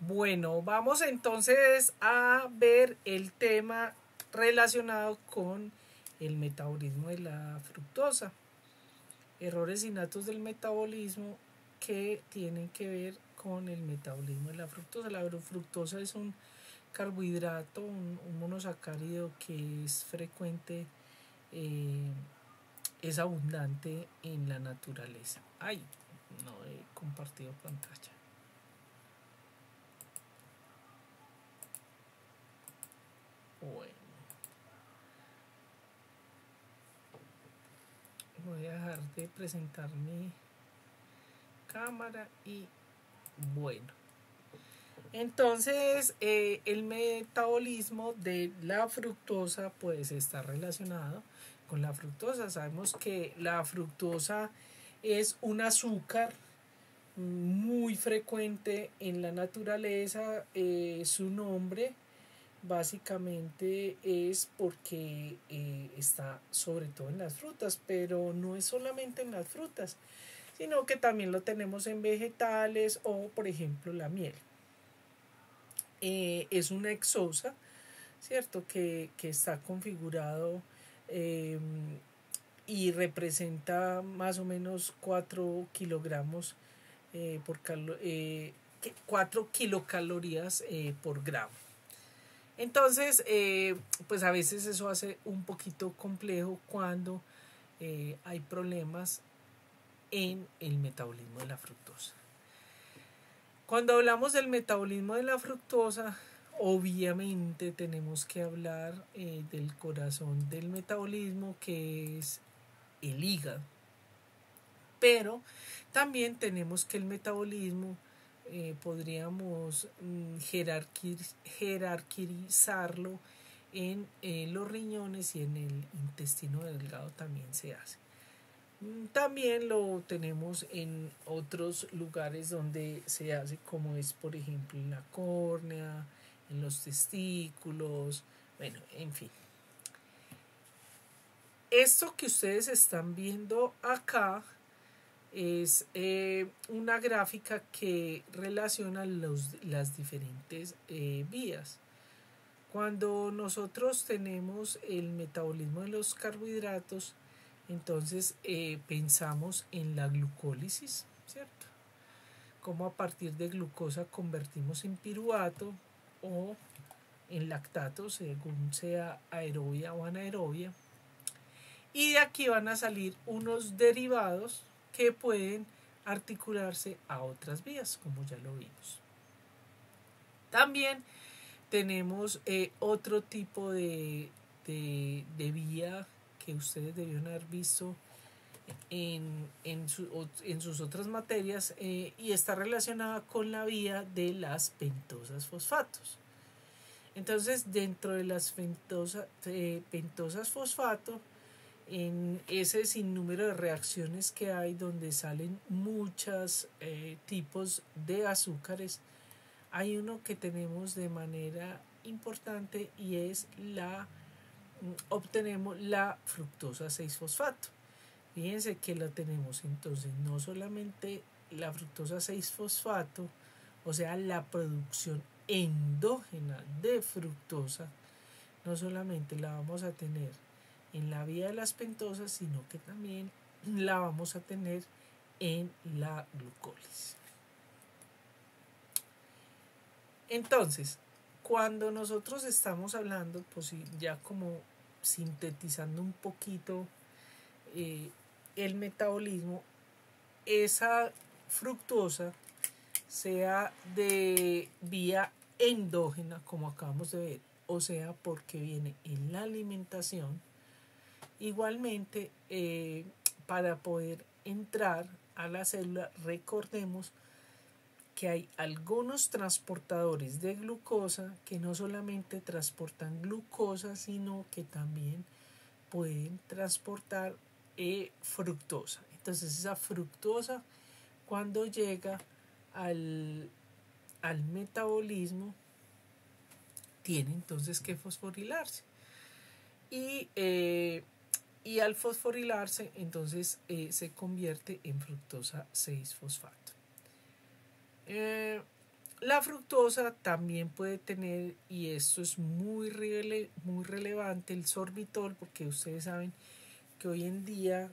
Bueno, vamos entonces a ver el tema relacionado con el metabolismo de la fructosa. Errores innatos del metabolismo que tienen que ver con el metabolismo de la fructosa. La fructosa es un carbohidrato, un monosacárido que es frecuente, es abundante en la naturaleza. Ay, no he compartido pantalla. Bueno, voy a dejar de presentar mi cámara y bueno. Entonces, el metabolismo de la fructosa pues está relacionado con la fructosa. Sabemos que la fructosa es un azúcar muy frecuente en la naturaleza. Su nombre básicamente es porque está sobre todo en las frutas, pero no es solamente en las frutas, sino que también lo tenemos en vegetales o por ejemplo la miel. Es una exosa, ¿cierto? Que está configurado eh, y representa más o menos 4 kilogramos 4 kilocalorías por gramo. Entonces, pues a veces eso hace un poquito complejo cuando hay problemas en el metabolismo de la fructosa. Cuando hablamos del metabolismo de la fructosa, obviamente tenemos que hablar del corazón del metabolismo, que es el hígado. Pero también tenemos que el metabolismo podríamos jerarquizarlo en los riñones y en el intestino delgado también se hace. También lo tenemos en otros lugares donde se hace, como es por ejemplo en la córnea, en los testículos, bueno, en fin. Esto que ustedes están viendo acá es una gráfica que relaciona las diferentes vías. Cuando nosotros tenemos el metabolismo de los carbohidratos, entonces pensamos en la glucólisis, ¿cierto? Cómo a partir de glucosa convertimos en piruvato o en lactato, según sea aerobia o anaerobia. Y de aquí van a salir unos derivados que pueden articularse a otras vías, como ya lo vimos. También tenemos otro tipo de vía que ustedes debieron haber visto en sus otras materias y está relacionada con la vía de las pentosas fosfatos. Entonces, dentro de las pentosas fosfato, en ese sinnúmero de reacciones que hay donde salen muchos tipos de azúcares, hay uno que tenemos de manera importante y es obtenemos la fructosa 6-fosfato. Fíjense que la tenemos entonces no solamente la fructosa 6-fosfato, o sea, la producción endógena de fructosa, no solamente la vamos a tener en la vía de las pentosas, sino que también la vamos a tener en la glucólisis. Entonces, cuando nosotros estamos hablando, pues ya como sintetizando un poquito el metabolismo, esa fructosa sea de vía endógena, como acabamos de ver, o sea, porque viene en la alimentación. Igualmente, para poder entrar a la célula, recordemos que hay algunos transportadores de glucosa que no solamente transportan glucosa, sino que también pueden transportar fructosa. Entonces esa fructosa, cuando llega al metabolismo, tiene entonces que fosforilarse. Y al fosforilarse, entonces se convierte en fructosa 6-fosfato. La fructosa también puede tener, y esto es muy relevante, el sorbitol, porque ustedes saben que hoy en día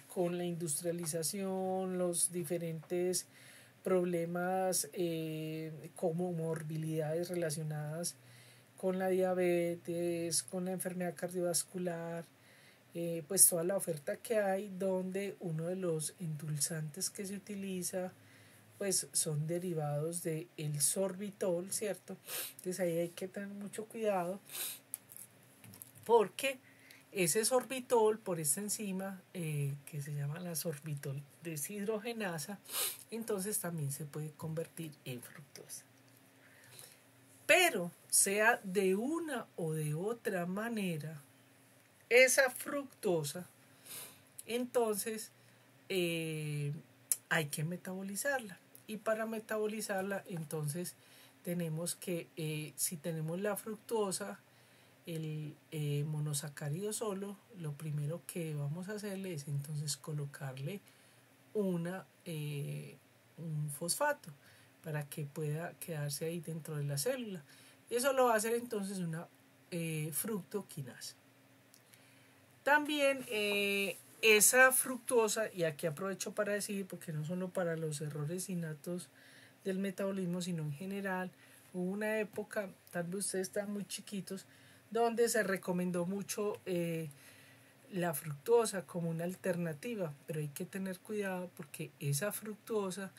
con la industrialización, los diferentes problemas como morbilidades relacionadas con la diabetes, con la enfermedad cardiovascular, pues toda la oferta que hay, donde uno de los endulzantes que se utiliza pues son derivados del sorbitol, ¿cierto? Entonces ahí hay que tener mucho cuidado porque ese sorbitol por esta enzima que se llama la sorbitol deshidrogenasa, entonces también se puede convertir en fructosa. Pero sea de una o de otra manera, esa fructosa, entonces hay que metabolizarla. Y para metabolizarla, entonces tenemos que, si tenemos la fructosa, el monosacárido solo, lo primero que vamos a hacerle es entonces colocarle un fosfato para que pueda quedarse ahí dentro de la célula. Y eso lo va a hacer entonces una fructoquinasa. También esa fructosa, y aquí aprovecho para decir, porque no solo para los errores innatos del metabolismo, sino en general, hubo una época, tal vez ustedes están muy chiquitos, donde se recomendó mucho la fructosa como una alternativa, pero hay que tener cuidado porque esa fructosa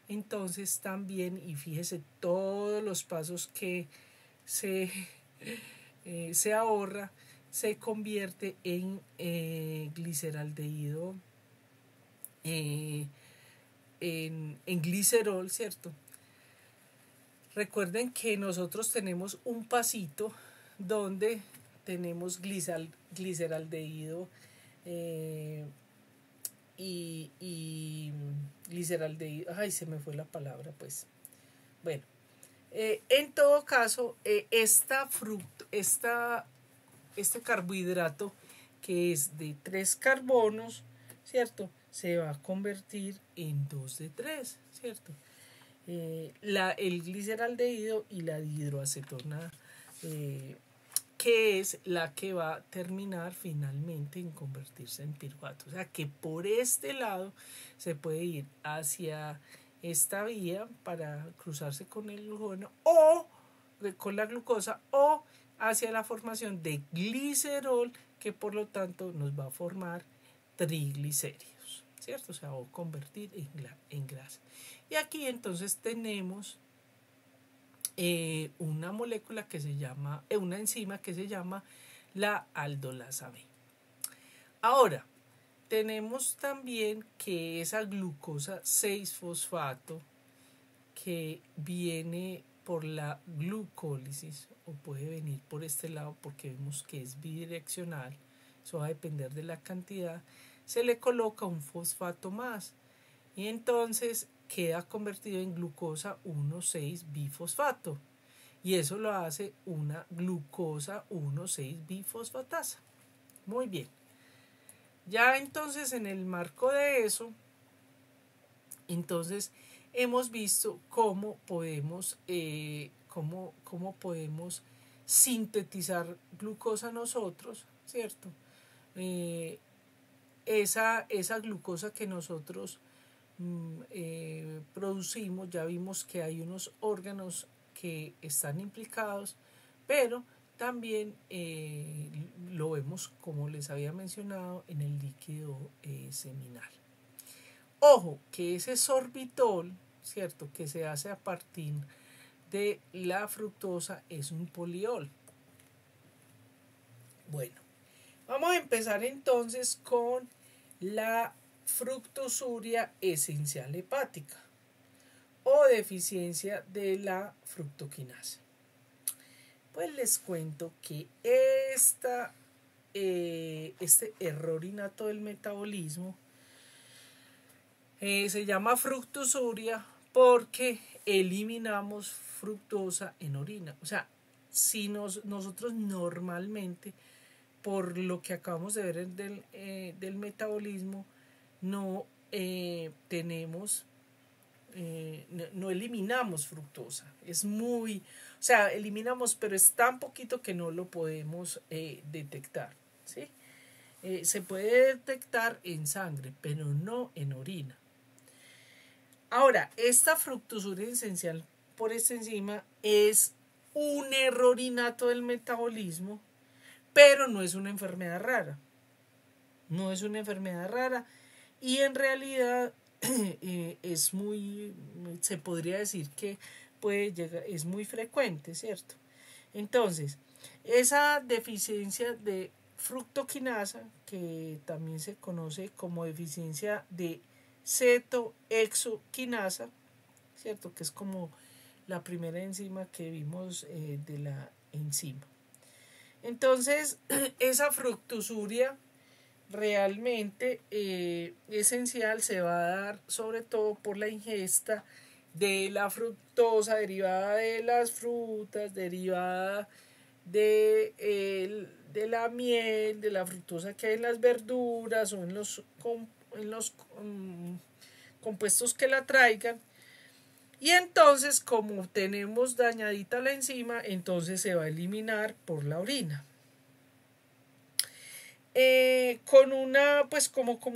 entonces también, y fíjese todos los pasos que se ahorra, se convierte en gliceraldehído, en glicerol, ¿cierto? Recuerden que nosotros tenemos un pasito donde tenemos gliceraldehído y gliceraldehído, ay, se me fue la palabra, pues. Bueno, en todo caso, este carbohidrato que es de 3 carbonos, ¿cierto? Se va a convertir en 2 de 3, ¿cierto? El gliceraldehído y la dihidroacetona, que es la que va a terminar finalmente en convertirse en piruvato. O sea que por este lado se puede ir hacia esta vía para cruzarse con el glucógeno o con la glucosa, o hacia la formación de glicerol, que por lo tanto nos va a formar triglicéridos, ¿cierto? O sea, va a convertir en grasa. Y aquí entonces tenemos una molécula que se llama, una enzima que se llama la aldolasa B. Ahora, tenemos también que esa glucosa 6-fosfato que viene por la glucólisis, o puede venir por este lado porque vemos que es bidireccional, eso va a depender de la cantidad, se le coloca un fosfato más y entonces queda convertido en glucosa 1,6-bifosfato y eso lo hace una glucosa 1,6-bifosfatasa. Muy bien. Ya entonces en el marco de eso, entonces hemos visto cómo podemos sintetizar glucosa nosotros, ¿cierto? Esa glucosa que nosotros producimos, ya vimos que hay unos órganos que están implicados, pero también lo vemos, como les había mencionado, en el líquido seminal. Ojo, que ese sorbitol, ¿cierto?, que se hace a partir de la fructosa, es un poliol. Bueno, vamos a empezar entonces con la fructosuria esencial hepática o deficiencia de la fructoquinasa. Pues les cuento que este error innato del metabolismo se llama fructosuria porque eliminamos fructosa en orina. O sea, si nosotros normalmente, por lo que acabamos de ver del metabolismo, no tenemos no eliminamos fructosa. Es muy, o sea, eliminamos, pero es tan poquito que no lo podemos detectar, ¿sí? Se puede detectar en sangre, pero no en orina. Ahora, esta fructosura esencial por esta enzima es un error innato del metabolismo, pero no es una enfermedad rara. No es una enfermedad rara y en realidad es muy, se podría decir que puede llegar, es muy frecuente, ¿cierto? Entonces, esa deficiencia de fructoquinasa, que también se conoce como deficiencia de cetoexoquinasa, ¿cierto? Que es como la primera enzima que vimos de la enzima. Entonces, esa fructosuria realmente esencial se va a dar sobre todo por la ingesta de la fructosa derivada de las frutas, derivada de la miel, de la fructosa que hay en las verduras o en los compuestos que la traigan. Y entonces, como tenemos dañadita la enzima, entonces se va a eliminar por la orina. Con una, pues como con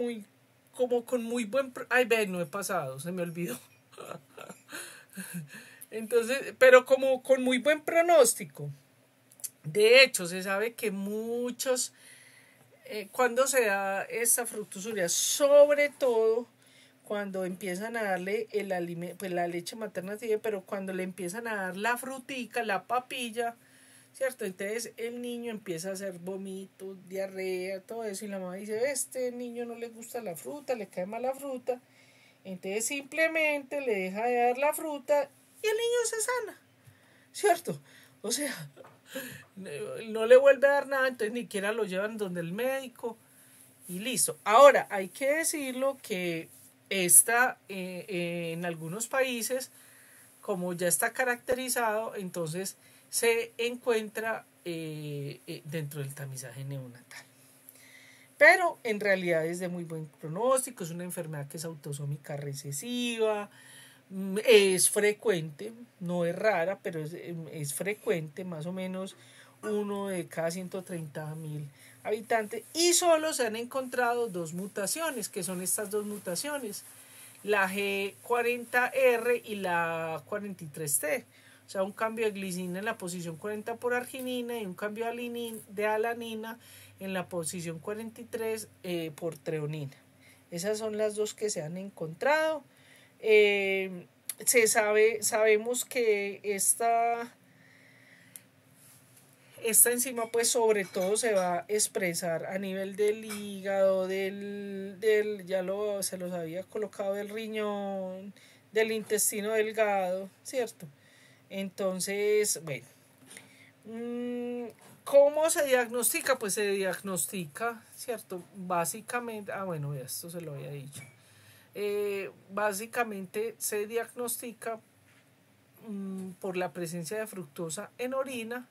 muy buen... Ay, ve, no he pasado, se me olvidó. Entonces, pero como con muy buen pronóstico. De hecho, se sabe que muchos, cuando se da esta fructosuria, sobre todo cuando empiezan a darle el alimento, pues la leche materna sigue, pero cuando le empiezan a dar la frutica, la papilla, ¿cierto? Entonces el niño empieza a hacer vómitos, diarrea, todo eso, y la mamá dice, este niño no le gusta la fruta, le cae mal la fruta, entonces simplemente le deja de dar la fruta y el niño se sana, ¿cierto? O sea, no le vuelve a dar nada, entonces ni siquiera lo llevan donde el médico y listo. Ahora, hay que decirlo que en algunos países, como ya está caracterizado, entonces se encuentra dentro del tamizaje neonatal. Pero en realidad es de muy buen pronóstico, es una enfermedad que es autosómica recesiva, es frecuente, no es rara, pero es frecuente, más o menos uno de cada 130.000 habitantes, y solo se han encontrado dos mutaciones, que son estas dos mutaciones, la G40R y la 43T. O sea, un cambio de glicina en la posición 40 por arginina y un cambio de alanina en la posición 43 por treonina. Esas son las dos que se han encontrado. Sabemos que esta enzima pues sobre todo se va a expresar a nivel del hígado, se los había colocado del riñón, del intestino delgado, ¿cierto? Entonces, bueno, ¿cómo se diagnostica? Pues se diagnostica, ¿cierto? Básicamente, bueno, esto se lo había dicho. Básicamente se diagnostica por la presencia de fructosa en orina.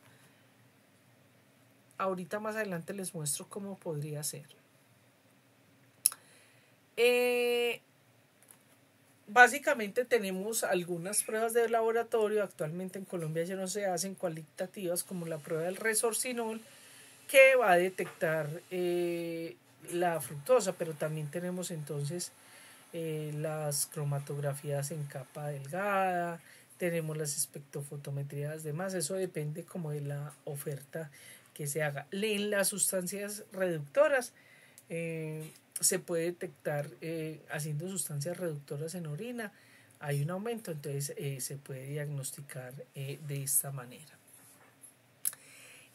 Ahorita más adelante les muestro cómo podría ser. Básicamente tenemos algunas pruebas de laboratorio. Actualmente en Colombia ya no se hacen cualitativas, como la prueba del resorcinol, que va a detectar la fructosa, pero también tenemos entonces las cromatografías en capa delgada, tenemos las espectrofotometrías, demás. Eso depende como de la oferta que se haga. En las sustancias reductoras se puede detectar haciendo sustancias reductoras en orina, hay un aumento, entonces se puede diagnosticar de esta manera.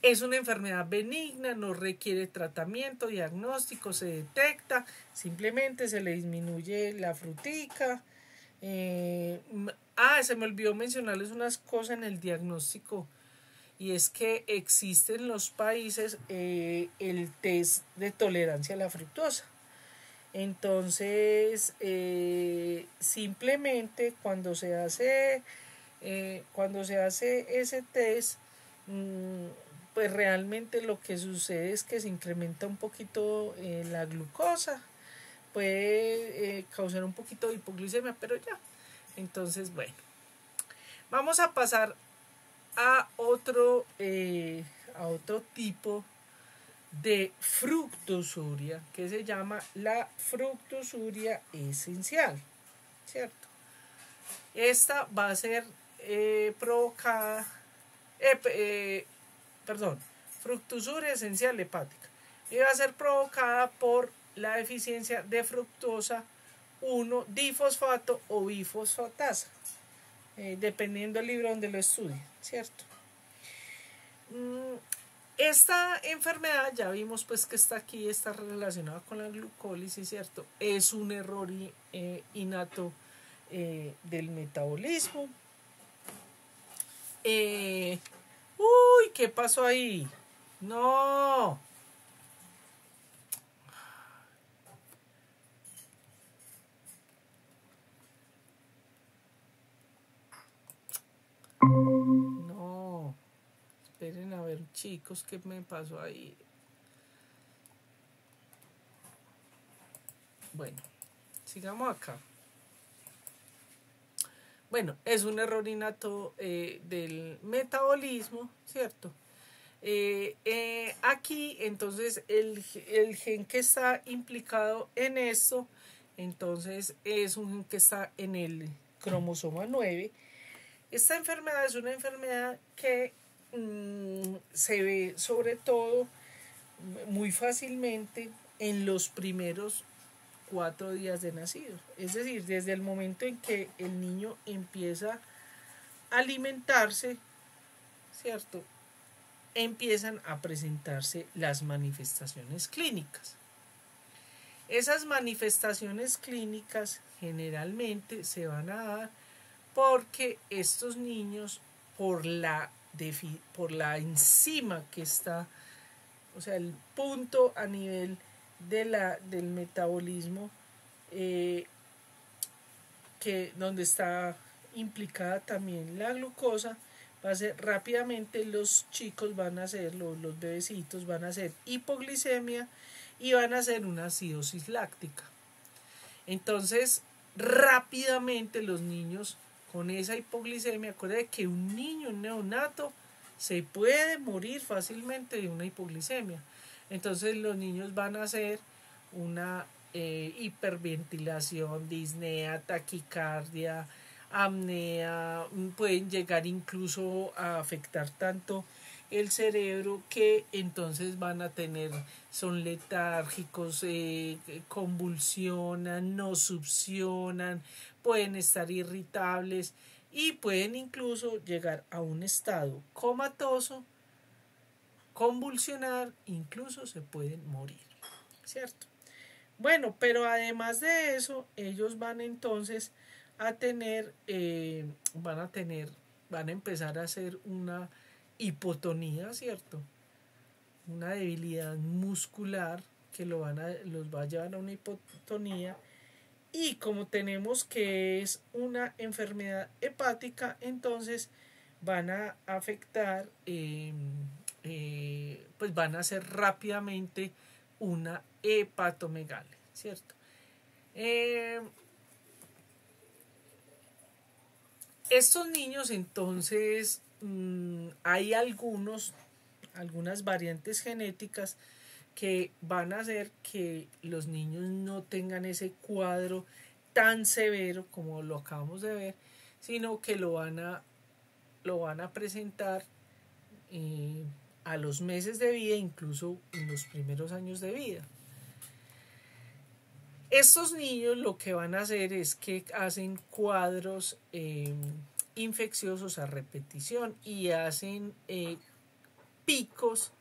Es una enfermedad benigna, no requiere tratamiento, diagnóstico, se detecta, simplemente se le disminuye la frutica. Se me olvidó mencionarles unas cosas en el diagnóstico, y es que existe en los países el test de tolerancia a la fructosa. Entonces, simplemente cuando se hace ese test, pues realmente lo que sucede es que se incrementa un poquito la glucosa, puede causar un poquito de hipoglicemia, pero ya, Entonces, bueno, vamos a pasar a otro tipo de fructosuria que se llama la fructosuria esencial, ¿cierto? Esta va a ser provocada, fructosuria esencial hepática, y va a ser provocada por la deficiencia de fructosa 1 difosfato o bifosfatasa, dependiendo del libro donde lo estudie, ¿cierto? Esta enfermedad ya vimos pues que está aquí, está relacionada con la glucólisis, ¿cierto? Es un error innato del metabolismo. Uy, ¿qué pasó ahí? No. No. Esperen a ver, chicos, ¿qué me pasó ahí? Bueno, sigamos acá. Bueno, es un error innato del metabolismo, ¿cierto? Aquí, entonces, el gen que está implicado en esto, entonces, es un gen que está en el cromosoma 9. Esta enfermedad es una enfermedad que se ve sobre todo muy fácilmente en los primeros 4 días de nacido. Es decir, desde el momento en que el niño empieza a alimentarse, ¿cierto? Empiezan a presentarse las manifestaciones clínicas. Esas manifestaciones clínicas generalmente se van a dar porque estos niños, por la enzima que está, o sea, el punto a nivel del metabolismo, que donde está implicada también la glucosa, va a ser rápidamente los chicos van a hacer, los bebecitos van a hacer hipoglicemia y van a hacer una acidosis láctica. Entonces, rápidamente los niños con esa hipoglicemia, acuérdense que un niño, un neonato, se puede morir fácilmente de una hipoglicemia. Entonces los niños van a hacer una hiperventilación, disnea, taquicardia, apnea, pueden llegar incluso a afectar tanto el cerebro que entonces van a tener, son letárgicos, convulsionan, no succionan, pueden estar irritables y pueden incluso llegar a un estado comatoso, convulsionar, incluso se pueden morir, ¿cierto? Bueno, pero además de eso, ellos van entonces a tener, van a empezar a hacer una hipotonía, ¿cierto? Una debilidad muscular que los va a llevar a una hipotonía. Y como tenemos que es una enfermedad hepática, entonces van a afectar, pues van a hacer rápidamente una hepatomegalia, ¿cierto? Estos niños entonces hay algunas variantes genéticas que van a hacer que los niños no tengan ese cuadro tan severo como lo acabamos de ver, sino que lo van a presentar a los meses de vida, incluso en los primeros años de vida. Estos niños lo que van a hacer es que hacen cuadros infecciosos a repetición y hacen picos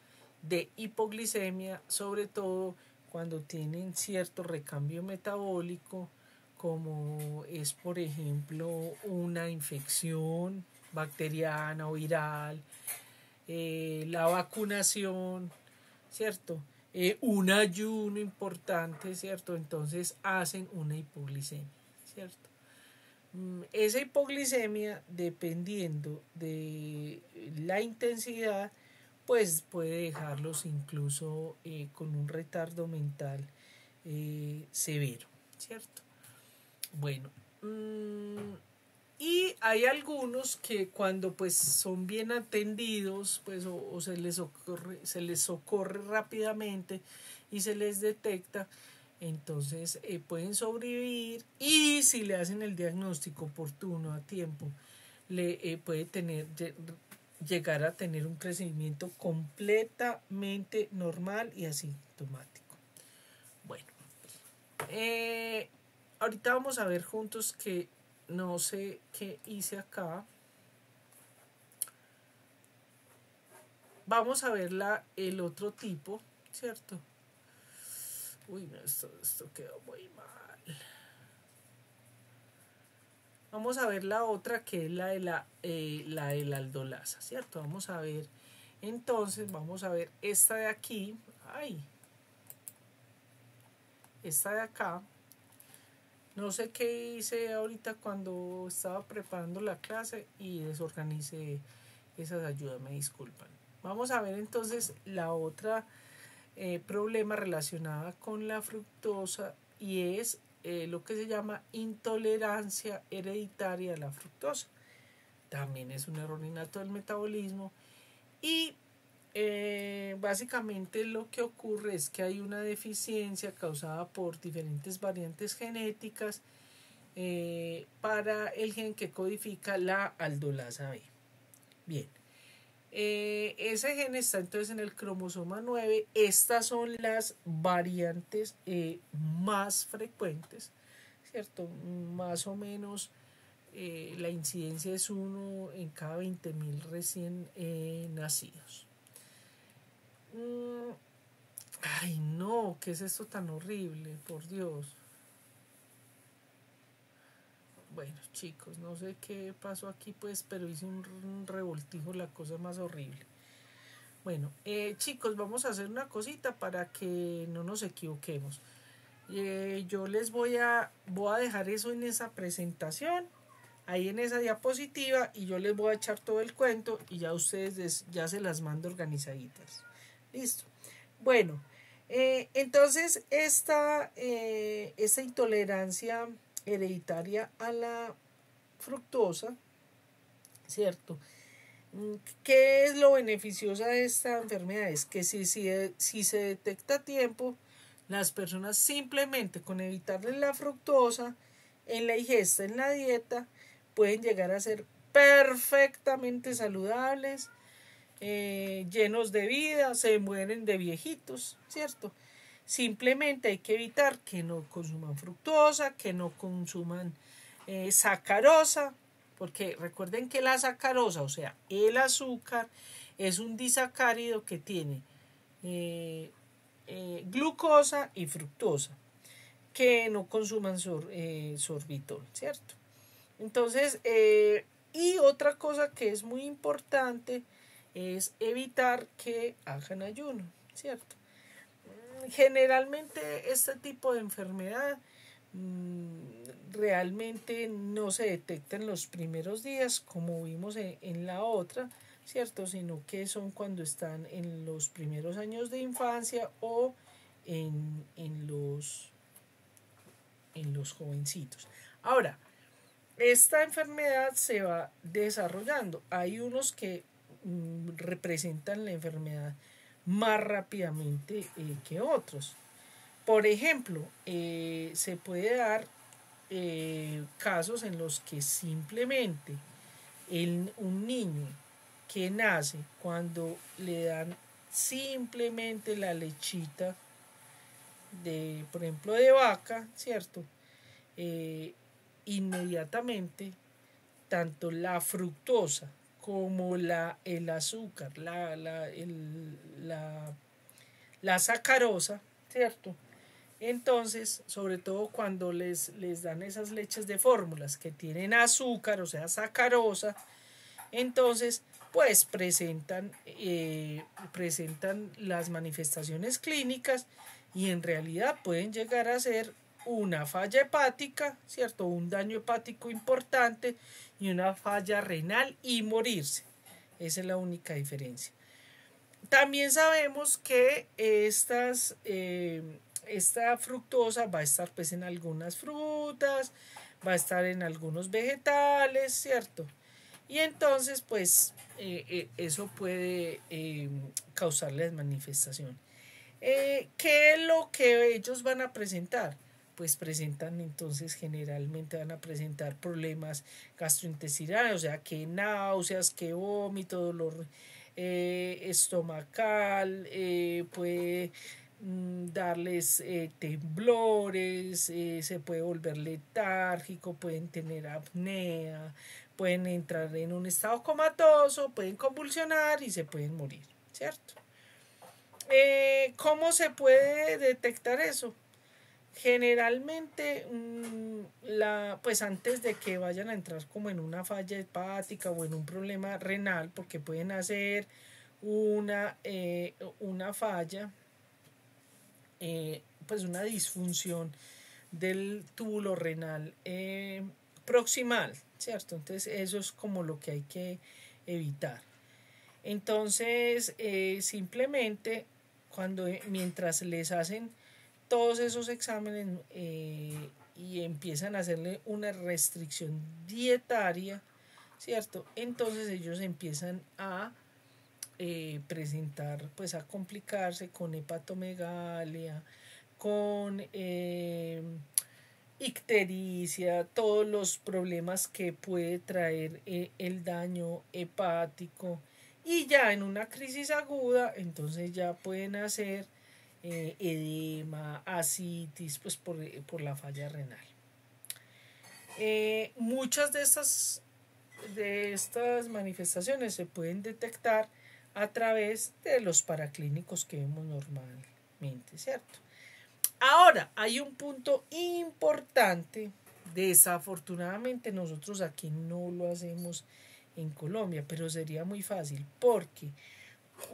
de hipoglicemia, sobre todo cuando tienen cierto recambio metabólico, como es por ejemplo una infección bacteriana o viral, la vacunación, ¿cierto? Un ayuno importante, ¿cierto? Entonces hacen una hipoglicemia, ¿cierto? Esa hipoglicemia, dependiendo de la intensidad, pues puede dejarlos incluso con un retardo mental severo, ¿cierto? Bueno, Y hay algunos que cuando pues son bien atendidos, pues o se les socorre rápidamente y se les detecta, entonces pueden sobrevivir, y si le hacen el diagnóstico oportuno a tiempo, le puede llegar a tener un crecimiento completamente normal y asintomático. Bueno, ahorita vamos a ver juntos que no sé qué hice acá. Vamos a ver el otro tipo, ¿cierto? Uy, no, esto quedó muy mal. Vamos a ver la otra, que es la de la aldolasa, ¿cierto? Vamos a ver, entonces, vamos a ver esta de aquí. Ay, esta de acá. No sé qué hice ahorita cuando estaba preparando la clase y desorganicé esas ayudas, me disculpan. Vamos a ver entonces la otra problema relacionada con la fructosa, y es lo que se llama intolerancia hereditaria a la fructosa. También es un error innato del metabolismo, y básicamente lo que ocurre es que hay una deficiencia causada por diferentes variantes genéticas para el gen que codifica la aldolasa B. Bien, ese gen está entonces en el cromosoma 9. Estas son las variantes más frecuentes, ¿cierto? Más o menos la incidencia es 1 en cada 20.000 recién nacidos. Ay, no, ¿qué es esto tan horrible? Por Dios. Bueno, chicos, no sé qué pasó aquí, pues, pero hice un revoltijo, la cosa más horrible. Bueno, chicos, vamos a hacer una cosita para que no nos equivoquemos. Yo les voy a dejar eso en esa presentación, ahí en esa diapositiva, y yo les voy a echar todo el cuento y ya ustedes ya se las mando organizaditas. Listo. Bueno, entonces esta intolerancia hereditaria a la fructosa, ¿cierto? ¿Qué es lo beneficioso de esta enfermedad? Es que si se detecta a tiempo, las personas simplemente con evitarle la fructosa en la ingesta, en la dieta, pueden llegar a ser perfectamente saludables, llenos de vida, se mueren de viejitos, ¿cierto? Simplemente hay que evitar que no consuman fructosa, que no consuman sacarosa, porque recuerden que la sacarosa, o sea, el azúcar, es un disacárido que tiene glucosa y fructosa, que no consuman sorbitol, ¿cierto? Entonces, y otra cosa que es muy importante es evitar que hagan ayuno, ¿cierto? Generalmente este tipo de enfermedad realmente no se detecta en los primeros días, como vimos en la otra, ¿cierto? Sino que son cuando están en los primeros años de infancia o en los jovencitos. Ahora, esta enfermedad se va desarrollando. Hay unos que representan la enfermedad más rápidamente que otros. Por ejemplo, se puede dar casos en los que simplemente un niño que nace, cuando le dan simplemente la lechita por ejemplo, de vaca, ¿cierto? Inmediatamente tanto la fructosa como el azúcar, la sacarosa, ¿cierto? Entonces, sobre todo cuando les dan esas leches de fórmulas que tienen azúcar, o sea, sacarosa, entonces, pues presentan las manifestaciones clínicas, y en realidad pueden llegar a ser una falla hepática, ¿cierto? Un daño hepático importante, y una falla renal, y morirse. Esa es la única diferencia. También sabemos que esta fructosa va a estar pues en algunas frutas, va a estar en algunos vegetales, ¿cierto? Y entonces, pues, eso puede causarles manifestación. ¿Qué es lo que ellos van a presentar? Pues presentan entonces generalmente van a presentar problemas gastrointestinales, o sea, que náuseas, que vómito, dolor estomacal, puede darles temblores, se puede volver letárgico, pueden tener apnea, pueden entrar en un estado comatoso, pueden convulsionar y se pueden morir, ¿cierto? ¿Cómo se puede detectar eso? Generalmente, pues antes de que vayan a entrar como en una falla hepática o en un problema renal, porque pueden hacer una falla, pues una disfunción del túbulo renal proximal, ¿cierto? Entonces eso es como lo que hay que evitar. Entonces, simplemente mientras les hacen todos esos exámenes y empiezan a hacerle una restricción dietaria, ¿cierto? Entonces ellos empiezan a presentar, pues a complicarse con hepatomegalia, con ictericia, todos los problemas que puede traer el daño hepático. Y ya en una crisis aguda, entonces ya pueden hacer edema, ascitis, pues por la falla renal. Muchas de estas manifestaciones se pueden detectar a través de los paraclínicos que vemos normalmente, ¿cierto? Ahora, hay un punto importante. Desafortunadamente nosotros aquí no lo hacemos en Colombia, pero sería muy fácil porque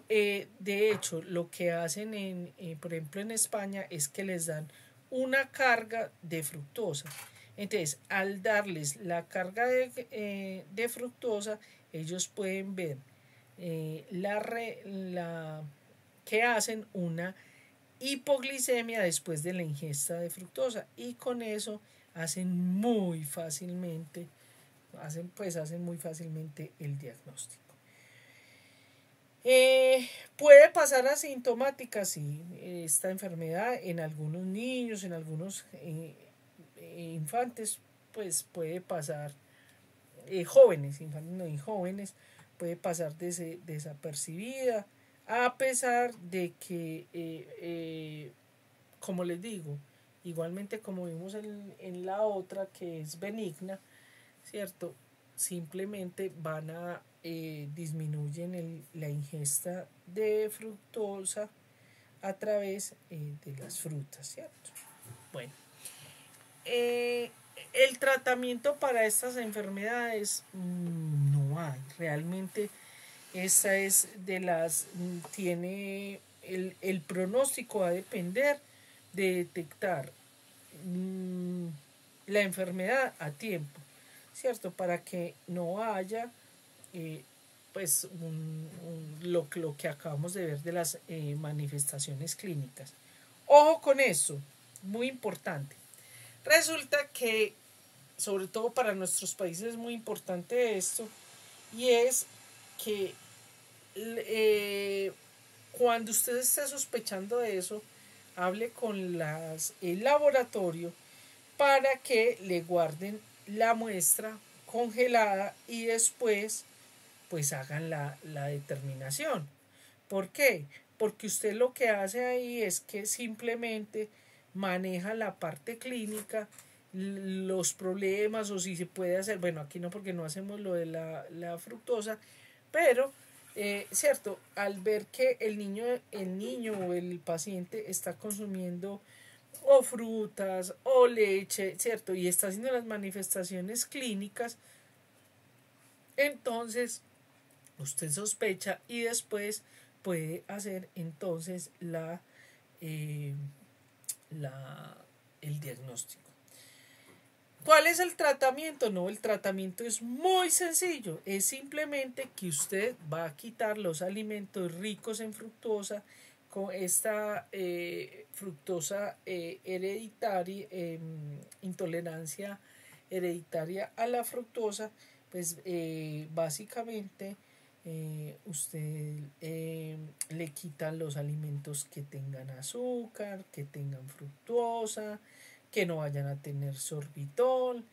de hecho lo que hacen por ejemplo en España es que les dan una carga de fructosa. Entonces, al darles la carga de fructosa, ellos pueden ver que hacen una hipoglicemia después de la ingesta de fructosa y con eso hacen muy fácilmente el diagnóstico. Puede pasar asintomática, sí, esta enfermedad en algunos niños, en algunos infantes, pues puede pasar, jóvenes, infantes no, y jóvenes, puede pasar desapercibida, a pesar de que, como les digo, igualmente como vimos en la otra que es benigna, ¿cierto? Simplemente disminuyen la ingesta de fructosa a través de las frutas, ¿cierto? Bueno, el tratamiento para estas enfermedades no hay. Realmente esta es tiene el pronóstico va a depender de detectar la enfermedad a tiempo, ¿cierto? Para que no haya pues lo que acabamos de ver de las manifestaciones clínicas. Ojo con eso, muy importante. Resulta que, sobre todo para nuestros países, es muy importante esto, y es que cuando usted esté sospechando de eso, hable con el laboratorio para que le guarden la muestra congelada y después pues hagan la determinación. ¿Por qué? Porque usted lo que hace ahí es que simplemente maneja la parte clínica, los problemas o si se puede hacer, bueno, aquí no porque no hacemos lo de la fructosa, pero cierto, al ver que el niño o el paciente está consumiendo o frutas o leche, cierto, y está haciendo las manifestaciones clínicas, entonces usted sospecha y después puede hacer entonces el diagnóstico. ¿Cuál es el tratamiento? No, el tratamiento es muy sencillo. Es simplemente que usted va a quitar los alimentos ricos en fructosa, con esta fructosa hereditaria, intolerancia hereditaria a la fructosa, pues básicamente usted le quita los alimentos que tengan azúcar, que tengan fructosa, que no vayan a tener sorbitol.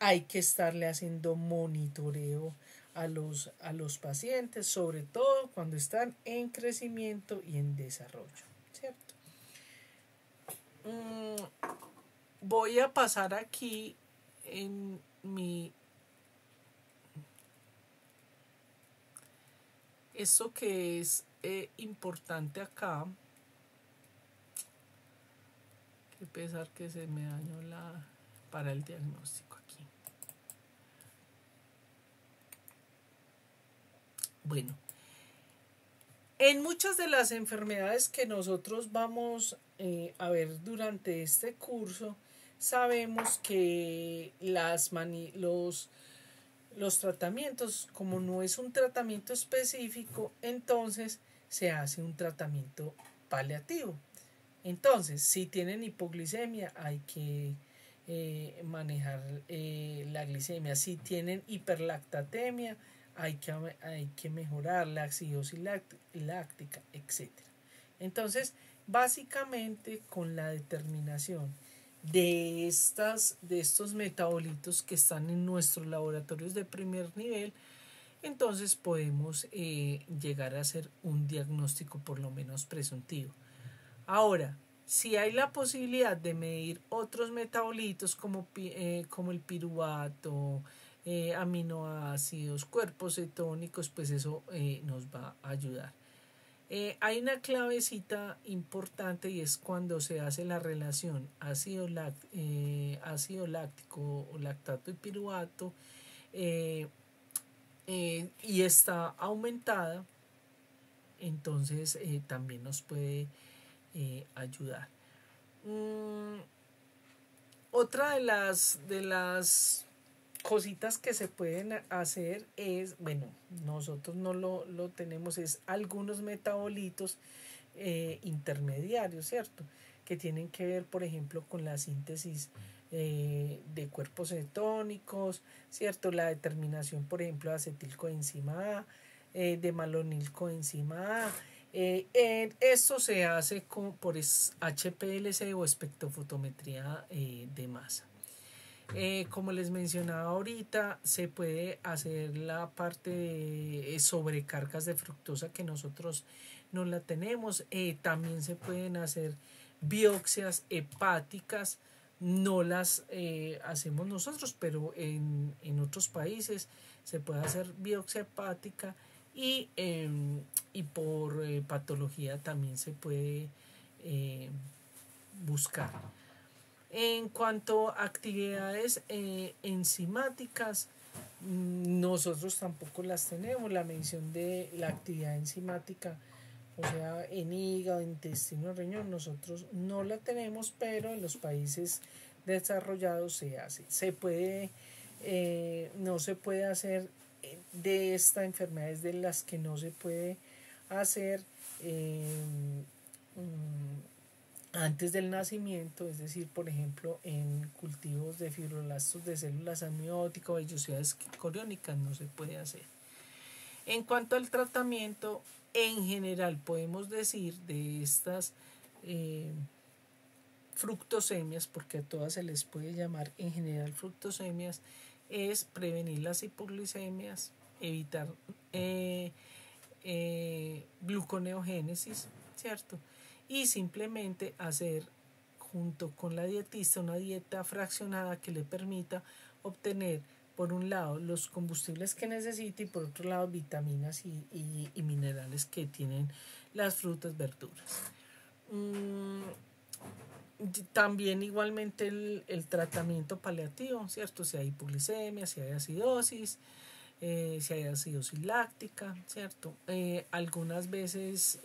Hay que estarle haciendo monitoreo a los pacientes, sobre todo cuando están en crecimiento y en desarrollo, ¿cierto? Voy a pasar aquí en mi... Eso que es importante acá. Qué pesar que se me dañó para el diagnóstico aquí. Bueno, en muchas de las enfermedades que nosotros vamos a ver durante este curso, sabemos que los tratamientos, como no es un tratamiento específico, entonces se hace un tratamiento paliativo. Entonces, si tienen hipoglicemia, hay que manejar la glicemia. Si tienen hiperlactatemia, hay que mejorar la acidosis láctica, etc. Entonces, básicamente con la determinación de estos metabolitos que están en nuestros laboratorios de primer nivel, entonces podemos llegar a hacer un diagnóstico por lo menos presuntivo. Ahora, si hay la posibilidad de medir otros metabolitos como el piruvato, aminoácidos, cuerpos cetónicos, pues eso nos va a ayudar. Hay una clavecita importante y es cuando se hace la relación ácido láctico o lactato y piruvato y está aumentada, entonces también nos puede ayudar. Otra de las cositas que se pueden hacer es, bueno, nosotros no lo tenemos, es algunos metabolitos intermediarios, ¿cierto? Que tienen que ver, por ejemplo, con la síntesis de cuerpos cetónicos, ¿cierto? La determinación, por ejemplo, de acetilcoenzima A, de malonilcoenzima A. Esto se hace por HPLC o espectrofotometría de masa. Como les mencionaba ahorita, se puede hacer la parte de sobrecargas de fructosa que nosotros no la tenemos. También se pueden hacer biopsias hepáticas, no las hacemos nosotros, pero en otros países se puede hacer biopsia hepática y por patología también se puede buscar. En cuanto a actividades enzimáticas, nosotros tampoco las tenemos. La mención de la actividad enzimática, o sea, en hígado, intestino, riñón, nosotros no la tenemos, pero en los países desarrollados se hace. No se puede hacer de esta enfermedad, es de las que no se puede hacer antes del nacimiento, es decir, por ejemplo, en cultivos de fibroblastos de células amnióticas o vellosidades coriónicas no se puede hacer. En cuanto al tratamiento, en general podemos decir de estas fructosemias, porque a todas se les puede llamar en general fructosemias, es prevenir las hipoglicemias, evitar gluconeogénesis, ¿cierto? Y simplemente hacer junto con la dietista una dieta fraccionada que le permita obtener por un lado los combustibles que necesita y por otro lado vitaminas y minerales que tienen las frutas, verduras. También igualmente el tratamiento paliativo, ¿cierto? Si hay hipoglicemia, si hay acidosis, si hay acidosis láctica, ¿cierto? Algunas veces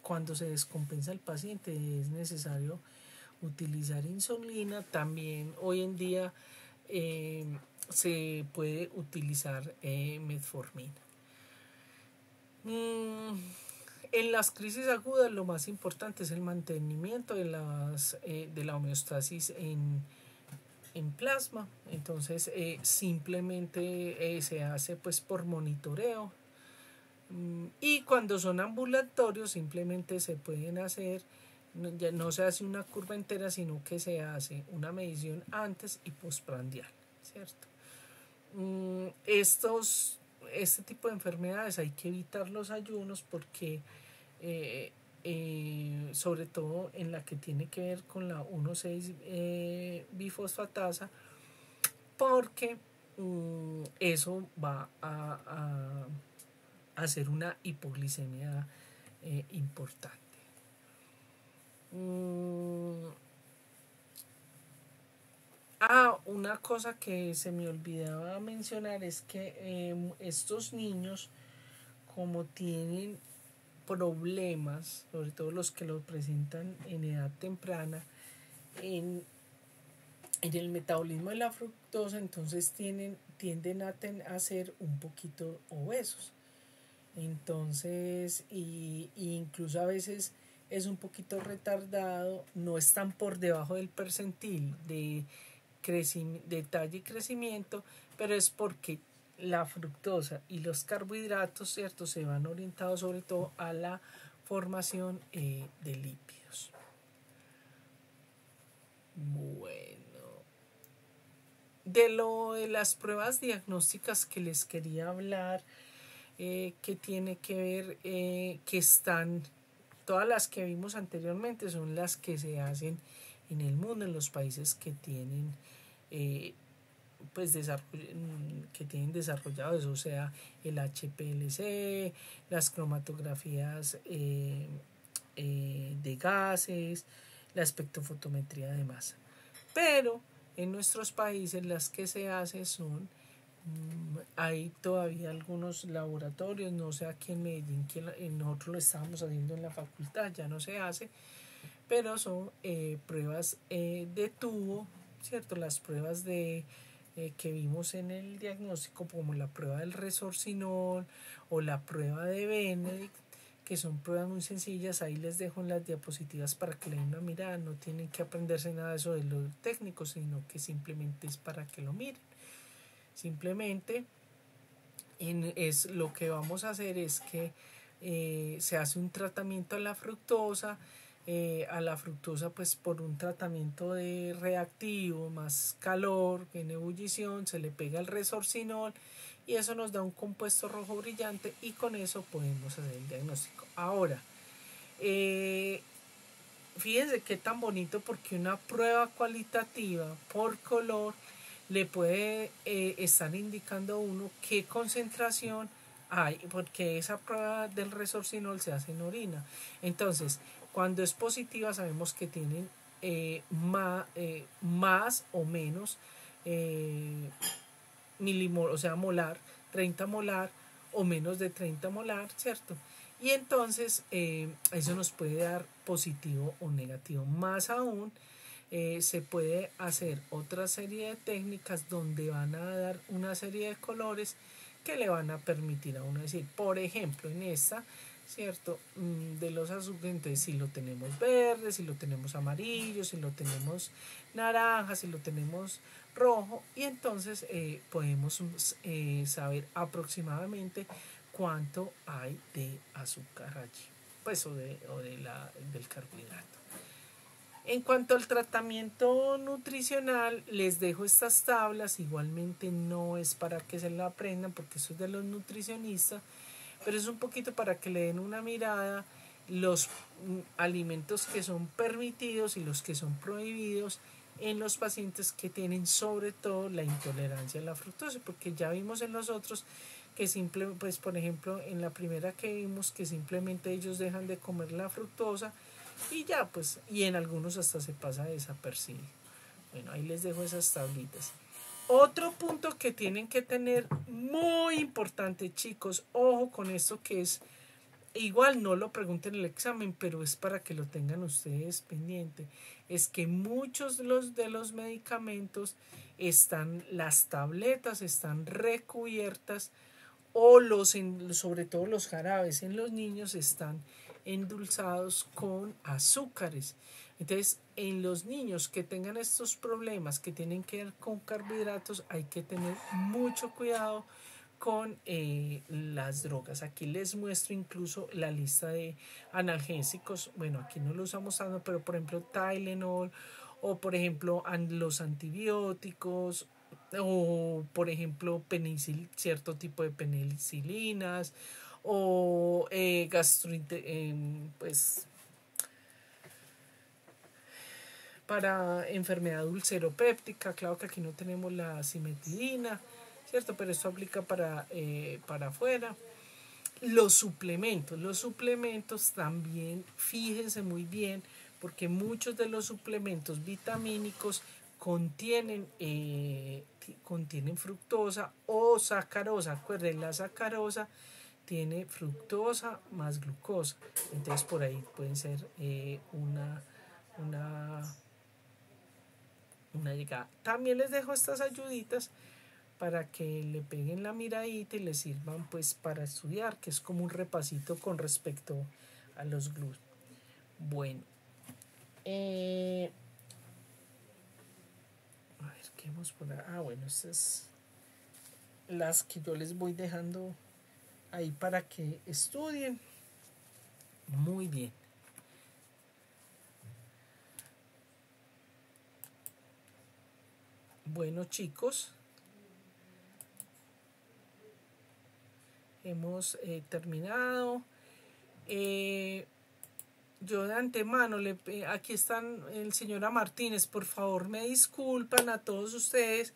cuando se descompensa el paciente es necesario utilizar insulina. También hoy en día se puede utilizar metformina. En las crisis agudas lo más importante es el mantenimiento de la homeostasis en plasma. Entonces simplemente se hace pues por monitoreo, y cuando son ambulatorios simplemente se pueden hacer, ya no se hace una curva entera, sino que se hace una medición antes y postprandial, ¿cierto? Este tipo de enfermedades hay que evitar los ayunos porque sobre todo en la que tiene que ver con la 1,6 bifosfatasa, porque eso va a hacer una hipoglicemia importante. Una cosa que se me olvidaba mencionar es que estos niños, como tienen problemas, sobre todo los que los presentan en edad temprana, en el metabolismo de la fructosa, entonces tienden a ser un poquito obesos. Entonces, y incluso a veces es un poquito retardado, no están por debajo del percentil de talla y crecimiento, pero es porque la fructosa y los carbohidratos, ¿cierto?, se van orientados sobre todo a la formación de lípidos. Bueno, de las pruebas diagnósticas que les quería hablar, que tiene que ver, que están, todas las que vimos anteriormente son las que se hacen en el mundo, en los países que tienen pues que tienen desarrollado eso, o sea, el HPLC, las cromatografías de gases, la espectrofotometría de masa. Pero en nuestros países las que se hacen son, hay todavía algunos laboratorios, no sé aquí en Medellín, que nosotros lo estábamos haciendo en la facultad, ya no se hace, pero son pruebas de tubo, ¿cierto? Las pruebas que vimos en el diagnóstico, como la prueba del resorcinol o la prueba de Benedict, que son pruebas muy sencillas. Ahí les dejo en las diapositivas para que le den una mirada. No tienen que aprenderse nada de eso de lo técnico, sino que simplemente es para que lo miren. Simplemente lo que vamos a hacer es que se hace un tratamiento a la fructosa, pues por un tratamiento de reactivo más calor en ebullición, se le pega el resorcinol y eso nos da un compuesto rojo brillante y con eso podemos hacer el diagnóstico. Ahora, fíjense qué tan bonito, porque una prueba cualitativa por color le puede estar indicando a uno qué concentración hay, porque esa prueba del resorcinol se hace en orina. Entonces, cuando es positiva sabemos que tienen más o menos milimol, o sea, molar, 30 molar o menos de 30 molar, ¿cierto? Y entonces eso nos puede dar positivo o negativo. Más aún, se puede hacer otra serie de técnicas donde van a dar una serie de colores que le van a permitir a uno decir, por ejemplo, en esta, ¿cierto? De los azúcares, si lo tenemos verde, si lo tenemos amarillo, si lo tenemos naranja, si lo tenemos rojo, y entonces podemos saber aproximadamente cuánto hay de azúcar allí, pues del carbohidrato. En cuanto al tratamiento nutricional, les dejo estas tablas. Igualmente no es para que se la aprendan, porque eso es de los nutricionistas, pero es un poquito para que le den una mirada los alimentos que son permitidos y los que son prohibidos en los pacientes que tienen sobre todo la intolerancia a la fructosa, porque ya vimos en los otros que pues por ejemplo en la primera que vimos que simplemente ellos dejan de comer la fructosa y ya, pues, y en algunos hasta se pasa desapercibido. Bueno, ahí les dejo esas tablitas. Otro punto que tienen que tener muy importante, chicos, ojo con esto, que es igual no lo pregunten en el examen, pero es para que lo tengan ustedes pendiente, es que muchos de los medicamentos las tabletas están recubiertas, o sobre todo los jarabes en los niños están endulzados con azúcares. Entonces, en los niños que tengan estos problemas que tienen que ver con carbohidratos, hay que tener mucho cuidado con las drogas. Aquí les muestro incluso la lista de analgésicos. Bueno, aquí no lo usamos tanto, pero por ejemplo Tylenol, o por ejemplo los antibióticos, o por ejemplo cierto tipo de penicilinas, o pues para enfermedad ulceropéptica. Claro que aquí no tenemos la cimetidina, ¿cierto? Pero esto aplica para afuera. Los suplementos también, fíjense muy bien, porque muchos de los suplementos vitamínicos contienen fructosa o sacarosa. Acuérdense, la sacarosa tiene fructosa más glucosa. Entonces por ahí pueden ser una llegada. También les dejo estas ayuditas para que le peguen la miradita y les sirvan pues para estudiar, que es como un repasito con respecto a los glúteos. Bueno, a ver, ¿qué hemos por ahí? Bueno, estas es las que yo les voy dejando ahí para que estudien. Muy bien. Bueno, chicos, hemos terminado. Yo de antemano, aquí están el señora Martínez, por favor me disculpan a todos ustedes,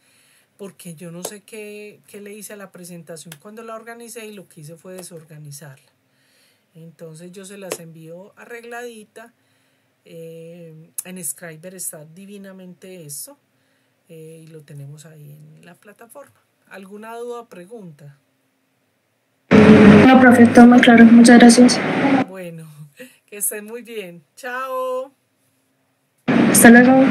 porque yo no sé qué le hice a la presentación cuando la organicé, y lo que hice fue desorganizarla. Entonces yo se las envío arregladita. En Scriber está divinamente esto, y lo tenemos ahí en la plataforma. ¿Alguna duda o pregunta? No, profe, todo muy claro. Muchas gracias. Bueno, que estén muy bien. Chao. Hasta luego.